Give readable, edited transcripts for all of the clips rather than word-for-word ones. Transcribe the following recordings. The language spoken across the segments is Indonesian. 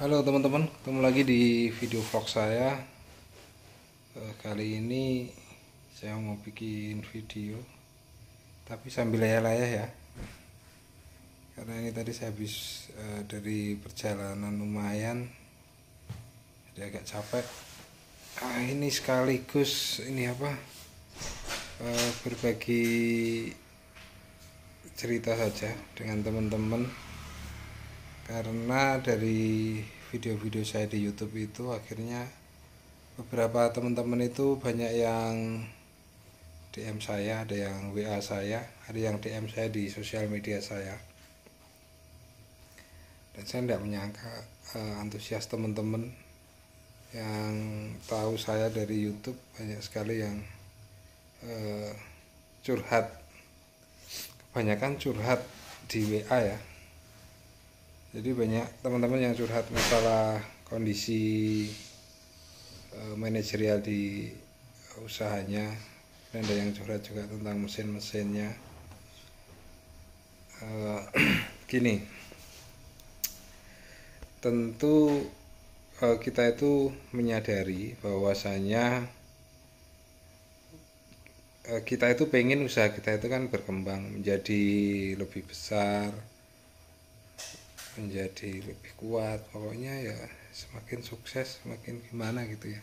Halo teman-teman, ketemu lagi di video vlog saya. Kali ini saya mau bikin video, tapi sambil layah-layah ya. Karena ini tadi saya habis dari perjalanan lumayan, jadi agak capek. Ini sekaligus berbagi cerita saja dengan teman-teman. Karena dari video-video saya di YouTube itu akhirnya beberapa teman-teman itu banyak yang DM saya, ada yang WA saya, ada yang DM saya di sosial media saya. Dan saya tidak menyangka antusias teman-teman yang tahu saya dari YouTube banyak sekali yang curhat. Kebanyakan curhat di WA ya. Jadi banyak teman-teman yang curhat masalah kondisi manajerial di usahanya, dan ada yang curhat juga tentang mesin-mesinnya. Gini, tentu kita itu menyadari bahwasanya kita itu pengen usaha kita itu kan berkembang menjadi lebih besar, menjadi lebih kuat, pokoknya ya semakin sukses semakin gimana gitu ya.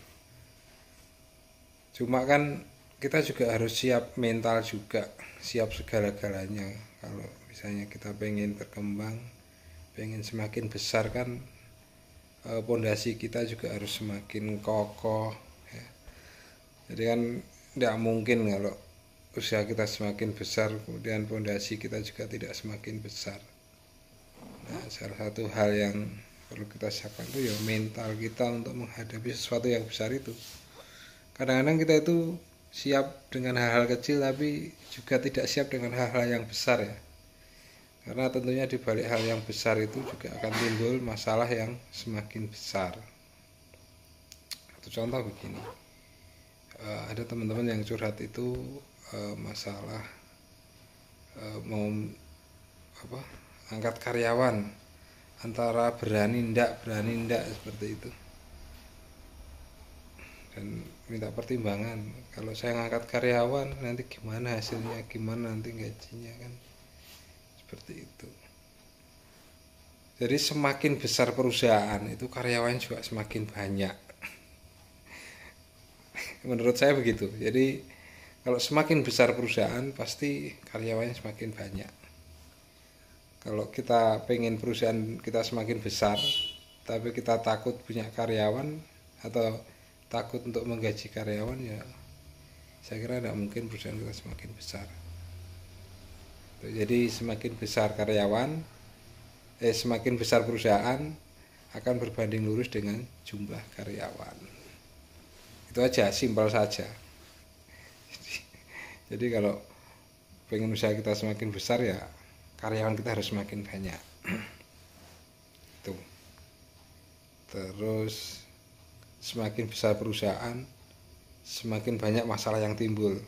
Cuma kan kita juga harus siap mental juga, siap segala-galanya. Kalau misalnya kita pengen berkembang, pengen semakin besar kan, pondasi kita juga harus semakin kokoh ya. Jadi kan tidak mungkin kalau usaha kita semakin besar kemudian pondasi kita juga tidak semakin besar. Nah, salah satu hal yang perlu kita siapkan itu ya mental kita untuk menghadapi sesuatu yang besar itu. Kadang-kadang kita itu siap dengan hal-hal kecil tapi juga tidak siap dengan hal-hal yang besar ya. Karena tentunya di balik hal yang besar itu juga akan timbul masalah yang semakin besar. Satu contoh begini, ada teman-teman yang curhat itu masalah mau angkat karyawan, antara berani ndak seperti itu, dan minta pertimbangan. Kalau saya ngangkat karyawan nanti gimana hasilnya, gimana nanti gajinya, kan seperti itu. Jadi semakin besar perusahaan itu karyawan juga semakin banyak. Menurut saya begitu. Jadi kalau semakin besar perusahaan pasti karyawannya semakin banyak. Kalau kita pengen perusahaan kita semakin besar tapi kita takut punya karyawan atau takut untuk menggaji karyawan, ya saya kira tidak mungkin perusahaan kita semakin besar. Jadi semakin besar karyawan, semakin besar perusahaan akan berbanding lurus dengan jumlah karyawan. Itu aja, simpel saja. Jadi kalau pengen usaha kita semakin besar ya karyawan kita harus semakin banyak. Tuh. Terus semakin besar perusahaan, semakin banyak masalah yang timbul.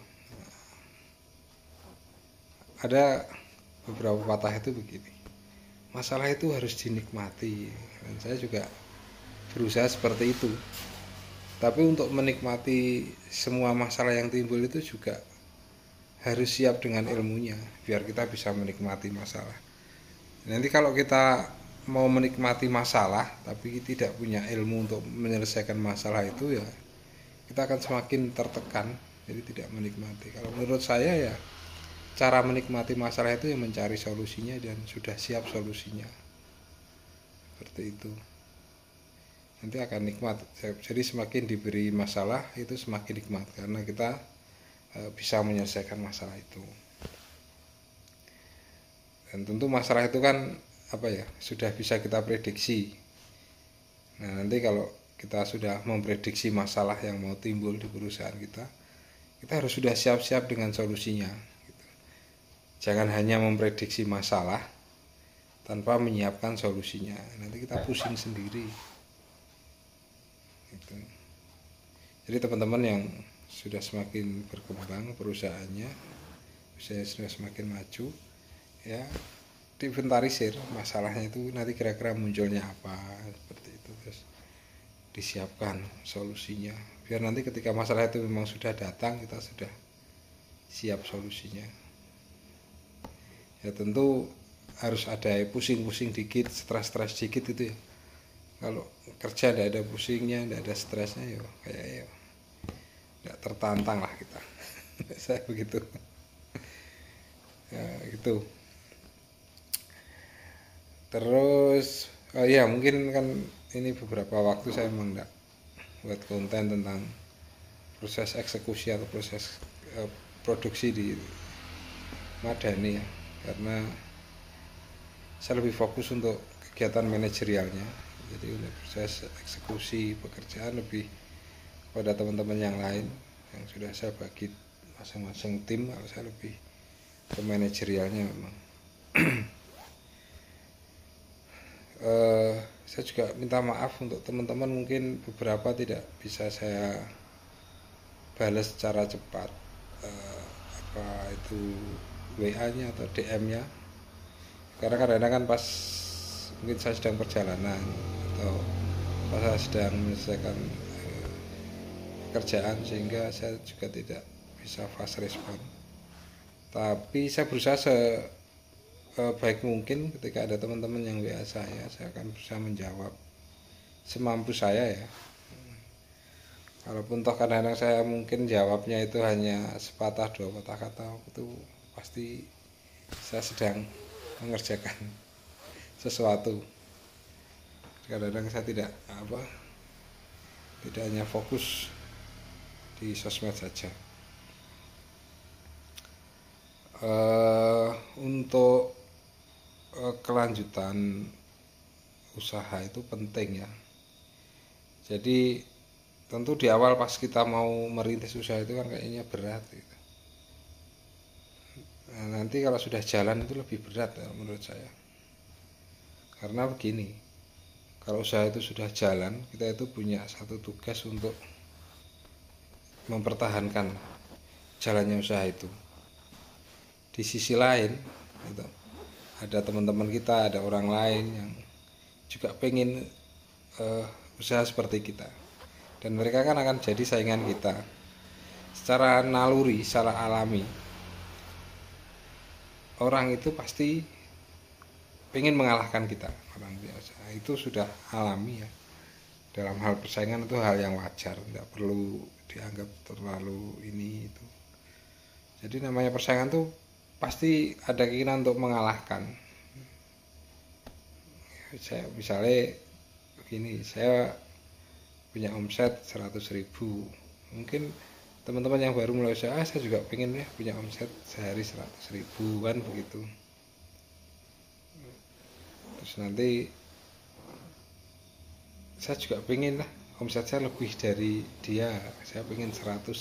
Ada beberapa patah itu begini, masalah itu harus dinikmati, dan saya juga berusaha seperti itu. Tapi untuk menikmati semua masalah yang timbul itu juga harus siap dengan ilmunya biar kita bisa menikmati masalah. Nanti kalau kita mau menikmati masalah tapi tidak punya ilmu untuk menyelesaikan masalah itu, ya kita akan semakin tertekan, jadi tidak menikmati. Kalau menurut saya ya cara menikmati masalah itu yang mencari solusinya dan sudah siap solusinya, seperti itu. Nanti akan nikmat. Jadi semakin diberi masalah itu semakin nikmat karena kita bisa menyelesaikan masalah itu. Dan tentu masalah itu kan sudah bisa kita prediksi. Nah, nanti kalau kita sudah memprediksi masalah yang mau timbul di perusahaan kita harus sudah siap-siap dengan solusinya gitu. Jangan hanya memprediksi masalah tanpa menyiapkan solusinya, nanti kita pusing sendiri gitu. Jadi teman-teman yang sudah semakin berkembang perusahaannya, sudah semakin maju ya, diinventarisir masalahnya itu nanti kira-kira munculnya apa seperti itu, terus disiapkan solusinya biar nanti ketika masalah itu memang sudah datang kita sudah siap solusinya. Ya tentu harus ada pusing-pusing dikit, stres-stres dikit itu ya. Kalau kerja tidak ada pusingnya, tidak ada stresnya, ya kayak ya tidak tertantang lah kita. Saya begitu. Ya gitu. Terus ya mungkin kan ini beberapa waktu saya memang enggak buat konten tentang proses eksekusi atau proses produksi di Madani ya, karena saya lebih fokus untuk kegiatan manajerialnya. Jadi untuk proses eksekusi pekerjaan lebih pada teman-teman yang lain yang sudah saya bagi masing-masing tim. Kalau saya lebih ke manajerialnya memang. Saya juga minta maaf untuk teman-teman, mungkin beberapa tidak bisa saya balas secara cepat, apa itu WA-nya atau DM-nya, karena kadang-kadang kan pas mungkin saya sedang perjalanan atau pas saya sedang menyelesaikan pekerjaan, sehingga saya juga tidak bisa fast respon. Tapi saya berusaha baik mungkin ketika ada teman-teman yang WA saya akan berusaha menjawab semampu saya ya. Walaupun toh kadang-kadang saya mungkin jawabnya itu hanya sepatah dua patah kata, itu pasti saya sedang mengerjakan sesuatu. Kadang-kadang saya tidak hanya fokus di sosmed saja. Untuk kelanjutan usaha itu penting ya. Jadi tentu di awal pas kita mau merintis usaha itu kan kayaknya berat gitu. Nah, nanti kalau sudah jalan itu lebih berat ya, menurut saya. Karena begini, kalau usaha itu sudah jalan, kita itu punya satu tugas untuk mempertahankan jalannya usaha itu. Di sisi lain gitu, ada teman-teman kita, ada orang lain yang juga pengen usaha seperti kita, dan mereka kan akan jadi saingan kita secara naluri, secara alami. Orang itu pasti pengen mengalahkan kita, orang biasa itu sudah alami ya. Dalam hal persaingan itu hal yang wajar, tidak perlu dianggap terlalu ini itu. Jadi namanya persaingan tuh pasti ada keinginan untuk mengalahkan. Saya misalnya begini, saya punya omset 100.000, mungkin teman-teman yang baru mulai usaha, saya juga pengen ya punya omset sehari 100.000 kan begitu. Terus nanti saya juga pengen lah omset saya lebih dari dia, saya pengen 110.000.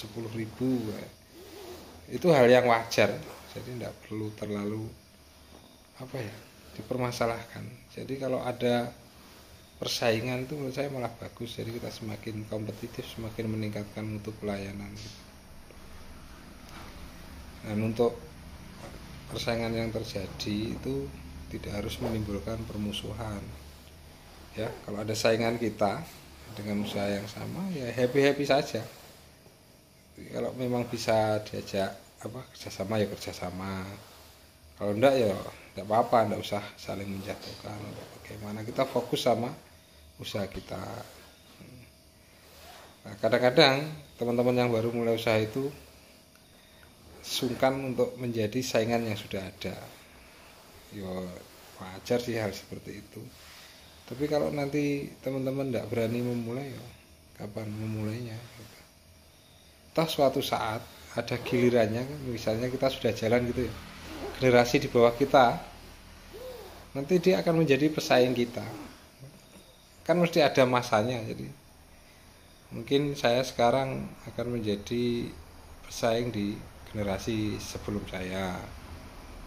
Itu hal yang wajar, jadi tidak perlu terlalu dipermasalahkan. Jadi kalau ada persaingan itu menurut saya malah bagus, jadi kita semakin kompetitif, semakin meningkatkan mutu pelayanan. Dan untuk persaingan yang terjadi itu tidak harus menimbulkan permusuhan ya. Kalau ada saingan kita dengan usaha yang sama ya happy saja. Kalau memang bisa diajak kerjasama ya kerjasama, kalau enggak ya enggak apa-apa, enggak usah saling menjatuhkan. Bagaimana kita fokus sama usaha kita. Nah, kadang-kadang teman-teman yang baru mulai usaha itu sungkan untuk menjadi saingan yang sudah ada. Ya wajar sih hal seperti itu. Tapi kalau nanti teman-teman enggak berani memulai, ya kapan memulainya? Toh suatu saat ada gilirannya, misalnya kita sudah jalan gitu ya, generasi di bawah kita nanti dia akan menjadi pesaing kita, kan mesti ada masanya. Jadi mungkin saya sekarang akan menjadi pesaing di generasi sebelum saya.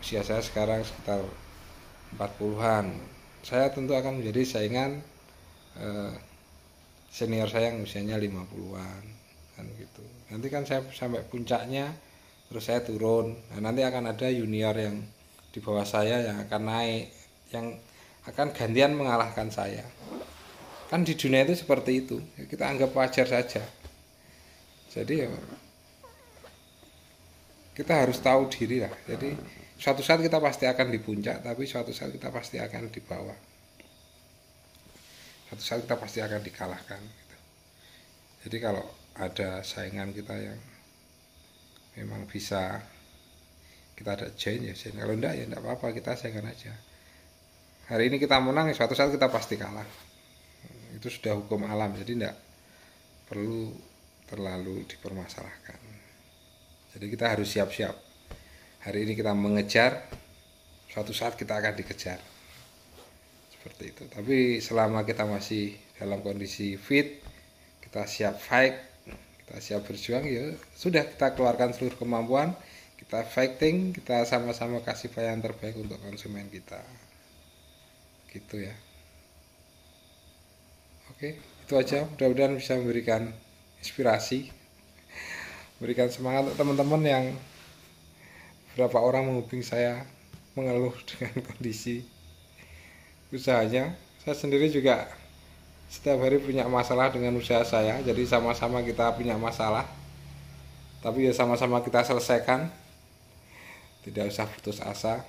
Usia saya sekarang sekitar 40-an, saya tentu akan menjadi saingan senior saya yang usianya 50-an kan gitu. Nanti kan saya sampai puncaknya terus saya turun. Nah, nanti akan ada junior yang di bawah saya yang akan naik, yang akan gantian mengalahkan saya. Kan di dunia itu seperti itu, kita anggap wajar saja. Jadi ya, kita harus tahu diri lah. Jadi suatu saat kita pasti akan di puncak, tapi suatu saat kita pasti akan di bawah. Suatu saat kita pasti akan dikalahkan gitu. Jadi kalau ada saingan kita yang memang bisa kita ada join ya join. Kalau enggak ya enggak apa-apa, kita saingan aja. Hari ini kita menang, suatu saat kita pasti kalah. Itu sudah hukum alam, jadi enggak perlu terlalu dipermasalahkan. Jadi kita harus siap-siap. Hari ini kita mengejar, suatu saat kita akan dikejar. Seperti itu. Tapi selama kita masih dalam kondisi fit, kita siap fight, kita siap berjuang, ya sudah, kita keluarkan seluruh kemampuan, kita fighting, kita sama-sama kasih pelayanan terbaik untuk konsumen kita. Gitu ya. Oke, itu aja. Mudah-mudahan bisa memberikan inspirasi, berikan semangat untuk teman-teman yang berapa orang menghubungi saya mengeluh dengan kondisi usahanya. Saya sendiri juga setiap hari punya masalah dengan usaha saya, jadi sama-sama kita punya masalah, tapi ya sama-sama kita selesaikan. Tidak usah putus asa.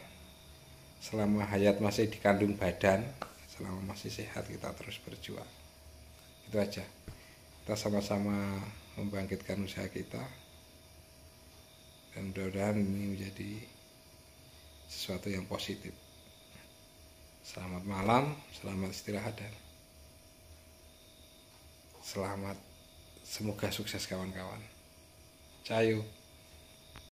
Selama hayat masih dikandung badan, selama masih sehat, kita terus berjuang. Itu aja. Kita sama-sama membangkitkan usaha kita, dan mudah-mudahan ini menjadi sesuatu yang positif. Selamat malam, selamat istirahat, dan selamat, semoga sukses kawan-kawan. Cayo.